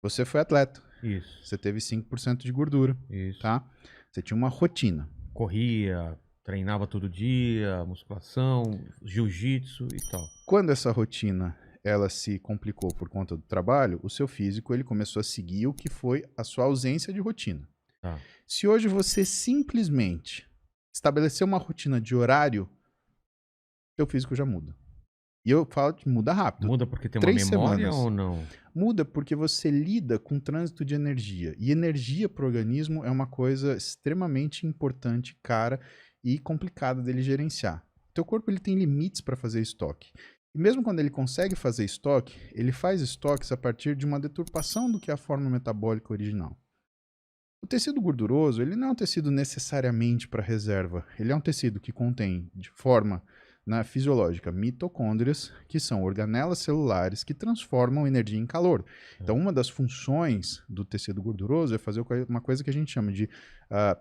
Você foi atleta. Isso. Você teve 5% de gordura, Isso. tá? Você tinha uma rotina. Corria, treinava todo dia, musculação, jiu-jitsu e tal. Quando essa rotina ela se complicou por conta do trabalho, o seu físico ele começou a seguir o que foi a sua ausência de rotina. Tá. Se hoje você simplesmente estabelecer uma rotina de horário, seu físico já muda. E eu falo que muda rápido. Muda porque tem uma 3 memória semanas. ou não? Muda porque você lida com trânsito de energia. E energia para o organismo é uma coisa extremamente importante, cara e complicada dele gerenciar. O teu corpo ele tem limites para fazer estoque. E mesmo quando ele consegue fazer estoque, ele faz estoques a partir de uma deturpação do que é a forma metabólica original. O tecido gorduroso, ele não é um tecido necessariamente para reserva. Ele é um tecido que contém, de forma fisiológica, mitocôndrias, que são organelas celulares que transformam energia em calor. Então, uma das funções do tecido gorduroso é fazer uma coisa que a gente chama de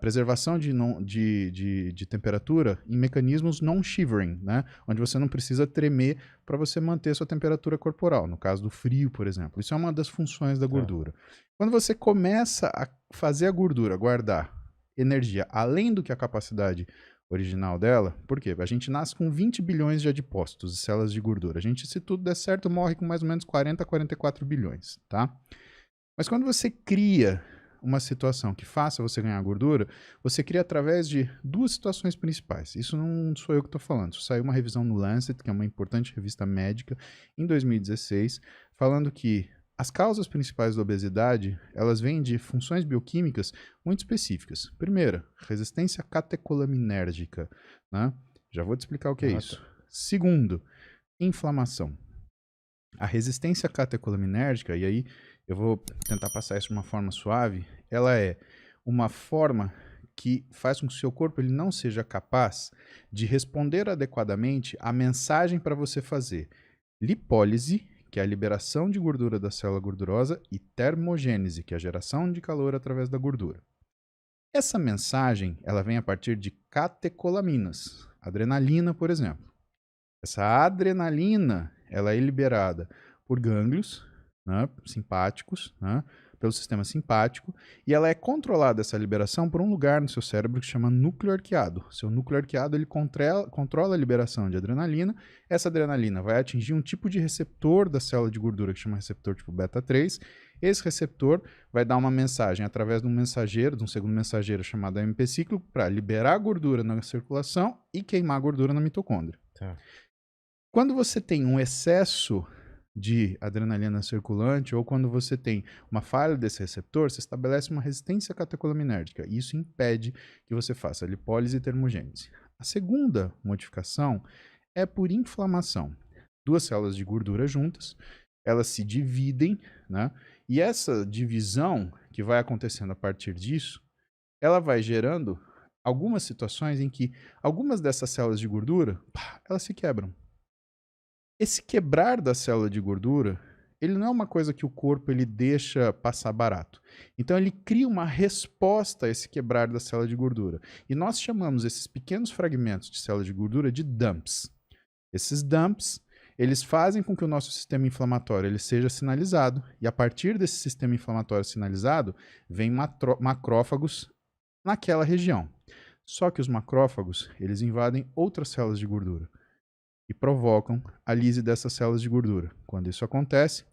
preservação de temperatura em mecanismos non-shivering, né? Onde você não precisa tremer para você manter sua temperatura corporal. No caso do frio, por exemplo. Isso é uma das funções da gordura. Quando você começa a fazer a gordura guardar energia além do que a capacidade original dela, por quê? A gente nasce com 20 bilhões de adipócitos, de células de gordura. A gente, se tudo der certo, morre com mais ou menos 40 a 44 bilhões, tá? Mas quando você cria uma situação que faça você ganhar gordura, você cria através de duas situações principais. Isso não sou eu que estou falando. Isso saiu uma revisão no Lancet, que é uma importante revista médica, em 2016, falando que as causas principais da obesidade, elas vêm de funções bioquímicas muito específicas. Primeira, resistência catecolaminérgica, né? Já vou te explicar o que é isso. Segundo, inflamação. A resistência catecolaminérgica, e aí eu vou tentar passar isso de uma forma suave, ela é uma forma que faz com que o seu corpo ele não seja capaz de responder adequadamente à mensagem para você fazer lipólise, que é a liberação de gordura da célula gordurosa, e termogênese, que é a geração de calor através da gordura. Essa mensagem ela vem a partir de catecolaminas, adrenalina, por exemplo. Essa adrenalina ela é liberada por gânglios, né, simpáticos, né, pelo sistema simpático, e ela é controlada, essa liberação, por um lugar no seu cérebro que se chama núcleo arqueado. Seu núcleo arqueado ele controla a liberação de adrenalina. Essa adrenalina vai atingir um tipo de receptor da célula de gordura que chama receptor tipo beta 3. Esse receptor vai dar uma mensagem através de um mensageiro, de um segundo mensageiro chamado AMP cíclico, para liberar a gordura na circulação e queimar a gordura na mitocôndria. Tá. Quando você tem um excesso de adrenalina circulante ou quando você tem uma falha desse receptor, você estabelece uma resistência catecolaminérgica e isso impede que você faça lipólise e termogênese. A segunda modificação é por inflamação. Duas células de gordura juntas, elas se dividem, né? E essa divisão que vai acontecendo a partir disso, ela vai gerando algumas situações em que algumas dessas células de gordura, elas se quebram. Esse quebrar da célula de gordura, ele não é uma coisa que o corpo ele deixa passar barato. Então ele cria uma resposta a esse quebrar da célula de gordura. E nós chamamos esses pequenos fragmentos de célula de gordura de dumps. Esses dumps, eles fazem com que o nosso sistema inflamatório ele seja sinalizado. E a partir desse sistema inflamatório sinalizado, vem macrófagos naquela região. Só que os macrófagos, eles invadem outras células de gordura e provocam a lise dessas células de gordura. Quando isso acontece,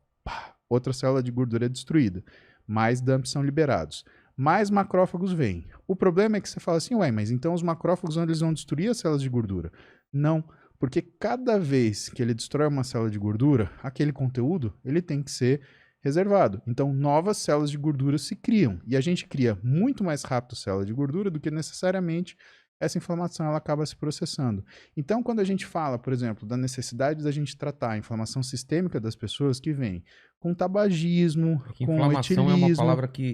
outra célula de gordura é destruída. Mais dumps são liberados. Mais macrófagos vêm. O problema é que você fala assim, ué, mas então os macrófagos eles vão destruir as células de gordura? Não, porque cada vez que ele destrói uma célula de gordura, aquele conteúdo ele tem que ser reservado. Então, novas células de gordura se criam. E a gente cria muito mais rápido célula de gordura do que necessariamente essa inflamação ela acaba se processando. Então, quando a gente fala, por exemplo, da necessidade da gente tratar a inflamação sistêmica das pessoas que vem com tabagismo, com inflamação etilismo, é uma palavra que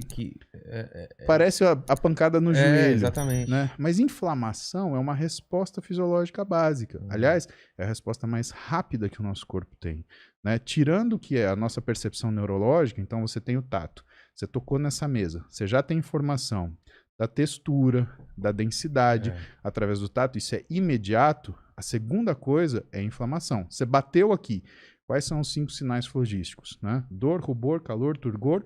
parece a pancada no joelho. Exatamente. Né? Mas inflamação é uma resposta fisiológica básica. Aliás, é a resposta mais rápida que o nosso corpo tem. Né? Tirando o que é a nossa percepção neurológica, então você tem o tato. Você tocou nessa mesa, você já tem informação da textura, da densidade, através do tato, isso é imediato. A segunda coisa é a inflamação. Você bateu aqui. Quais são os 5 sinais flogísticos? Né? Dor, rubor, calor, turgor,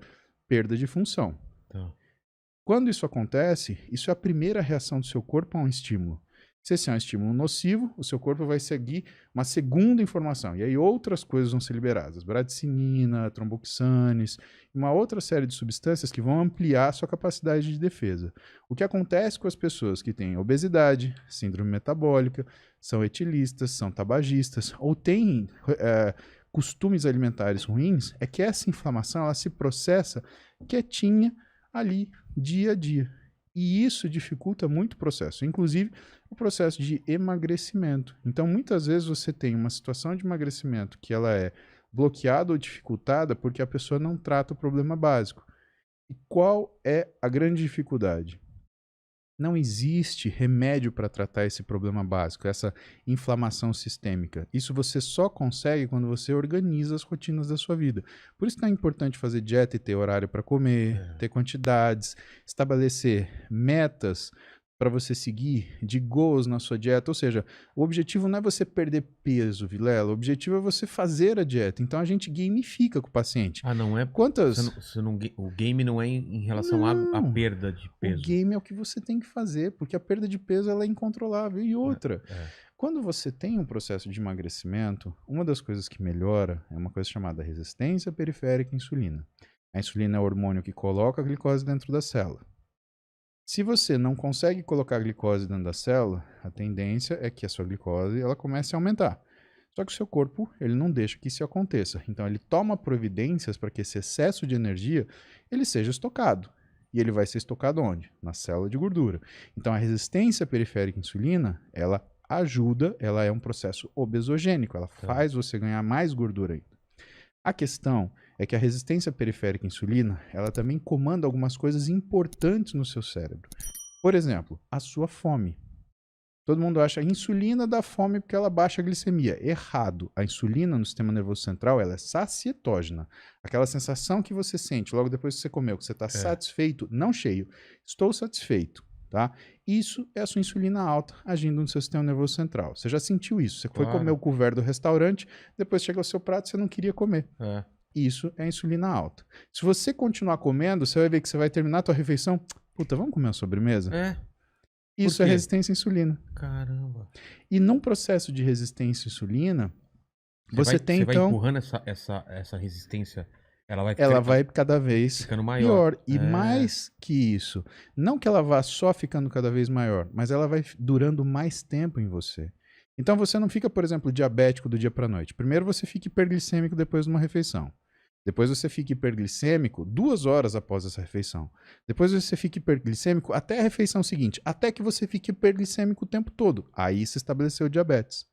perda de função. Tá. Quando isso acontece, isso é a primeira reação do seu corpo a um estímulo. Se esse é um estímulo nocivo, o seu corpo vai seguir uma segunda informação. E aí outras coisas vão ser liberadas. Bradicinina, tromboxanes, uma outra série de substâncias que vão ampliar a sua capacidade de defesa. O que acontece com as pessoas que têm obesidade, síndrome metabólica, são etilistas, são tabagistas, ou têm costumes alimentares ruins, é que essa inflamação ela se processa quietinha ali, dia a dia. E isso dificulta muito o processo, inclusive o processo de emagrecimento. Então, muitas vezes você tem uma situação de emagrecimento que ela é bloqueada ou dificultada porque a pessoa não trata o problema básico. E qual é a grande dificuldade? Não existe remédio para tratar esse problema básico, essa inflamação sistêmica. Isso você só consegue quando você organiza as rotinas da sua vida. Por isso que é importante fazer dieta e ter horário para comer, ter quantidades, estabelecer metas para você seguir, de goals na sua dieta. Ou seja, o objetivo não é você perder peso, Vilela. O objetivo é você fazer a dieta. Então a gente gamifica com o paciente. Ah, não é? Quantas... O game não é em relação à perda de peso. O game é o que você tem que fazer, porque a perda de peso ela é incontrolável. E outra, quando você tem um processo de emagrecimento, uma das coisas que melhora é uma coisa chamada resistência periférica à insulina. A insulina é o hormônio que coloca a glicose dentro da célula. Se você não consegue colocar a glicose dentro da célula, a tendência é que a sua glicose ela comece a aumentar. Só que o seu corpo ele não deixa que isso aconteça. Então ele toma providências para que esse excesso de energia ele seja estocado. E ele vai ser estocado onde? Na célula de gordura. Então a resistência periférica à insulina, ela ajuda, ela é um processo obesogênico, ela faz você ganhar mais gordura ainda. A questão é que a resistência periférica à insulina, ela também comanda algumas coisas importantes no seu cérebro. Por exemplo, a sua fome. Todo mundo acha que a insulina dá fome porque ela baixa a glicemia. Errado. A insulina no sistema nervoso central, ela é sacietógena. Aquela sensação que você sente logo depois que você comeu, que você está satisfeito, não cheio. Estou satisfeito. Tá? Isso é a sua insulina alta agindo no seu sistema nervoso central. Você já sentiu isso. Você foi comer o couvert do restaurante, depois chega ao seu prato e você não queria comer. Isso é a insulina alta. Se você continuar comendo, você vai ver que você vai terminar a tua refeição. Puta, vamos comer uma sobremesa? Isso é resistência à insulina. Caramba. E num processo de resistência à insulina, você tem vai então... empurrando essa resistência... Ela vai cada vez ficando maior. Pior. E mais que isso, não que ela vá só ficando cada vez maior, mas ela vai durando mais tempo em você. Então você não fica, por exemplo, diabético do dia para a noite. Primeiro você fica hiperglicêmico depois de uma refeição. Depois você fica hiperglicêmico 2 horas após essa refeição. Depois você fica hiperglicêmico até a refeição seguinte. Até que você fique hiperglicêmico o tempo todo. Aí se estabeleceu o diabetes.